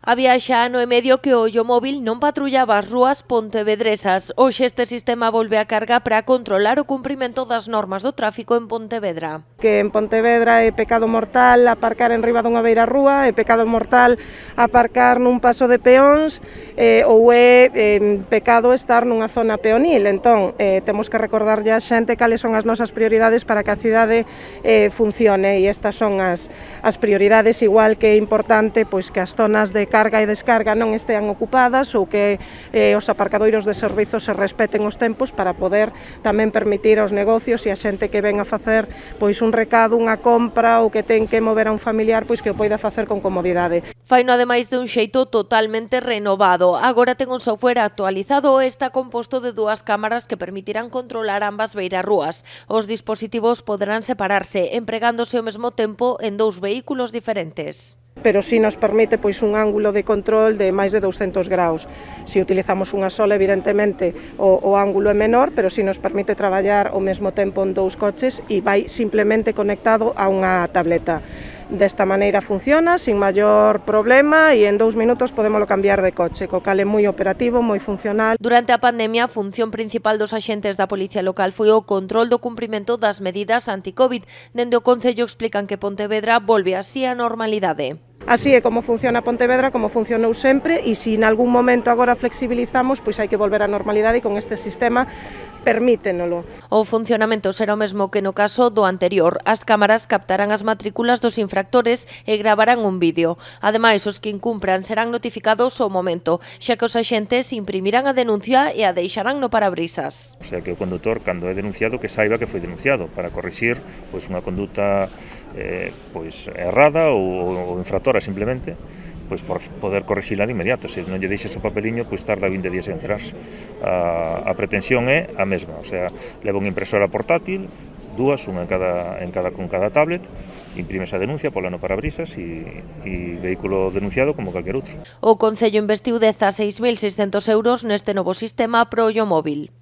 Había xa ano e medio que o Móvil non patrullaba as rúas pontevedresas. Hoxe este sistema volve a carga para controlar o cumprimento das normas do tráfico en Pontevedra. Que en Pontevedra é pecado mortal aparcar en riba dunha beirarrúa, é pecado mortal aparcar nun paso de peóns ou é pecado estar nunha zona peonil. Entón, temos que recordarlle a xente cales son as nosas prioridades para que a cidade funcione, e estas son as prioridades, igual que é importante pois que as zonas de carga e descarga non estean ocupadas ou que os aparcadoiros de servizos se respeten os tempos para poder tamén permitir aos negocios e a xente que ven a facer pois un recado, unha compra ou que ten que mover a un familiar pois que o poida facer con comodidade. Faino ademais de un xeito totalmente renovado. Agora ten un software actualizado e está composto de 2 cámaras que permitirán controlar ambas beirarrúas. Os dispositivos poderán separarse, empregándose ao mesmo tempo en 2 vehículos diferentes. Pero si nos permite pois un ángulo de control de máis de 200 graus. Se utilizamos unha sola, evidentemente, o ángulo é menor, pero si nos permite traballar ao mesmo tempo en 2 coches e vai simplemente conectado a unha tableta. Desta maneira funciona, sin maior problema, e en 2 minutos podémolo cambiar de coche, co cal é moi operativo, moi funcional. Durante a pandemia, a función principal dos axentes da Policía Local foi o control do cumprimento das medidas anti-Covid. Dende o Concello explican que Pontevedra volve así á normalidade. Así é como funciona Pontevedra, como funcionou sempre, e se en algún momento agora flexibilizamos, pois hai que volver á normalidade, e con este sistema permítenolo. O funcionamento será o mesmo que no caso do anterior. As cámaras captarán as matrículas dos infractores e gravarán un vídeo. Ademais, os que incumpran serán notificados ao momento, xa que os axentes imprimirán a denuncia e a deixarán no parabrisas. O sea, que o condutor, cando é denunciado, que saiba que foi denunciado para corrixir pois unha conduta pois errada ou infractora simplemente, pois por poder corrixila de inmediato. Se non lle deixes o papeliño, pois tarda 20 días en enterarse. A pretensión é a mesma, o sea, leva unha impresora portátil, 2, unha con cada tablet, imprimes a denuncia, pola no parabrisas e vehículo denunciado como calquer outro. O Concello investiu 16.600 euros neste novo sistema pro Móvil.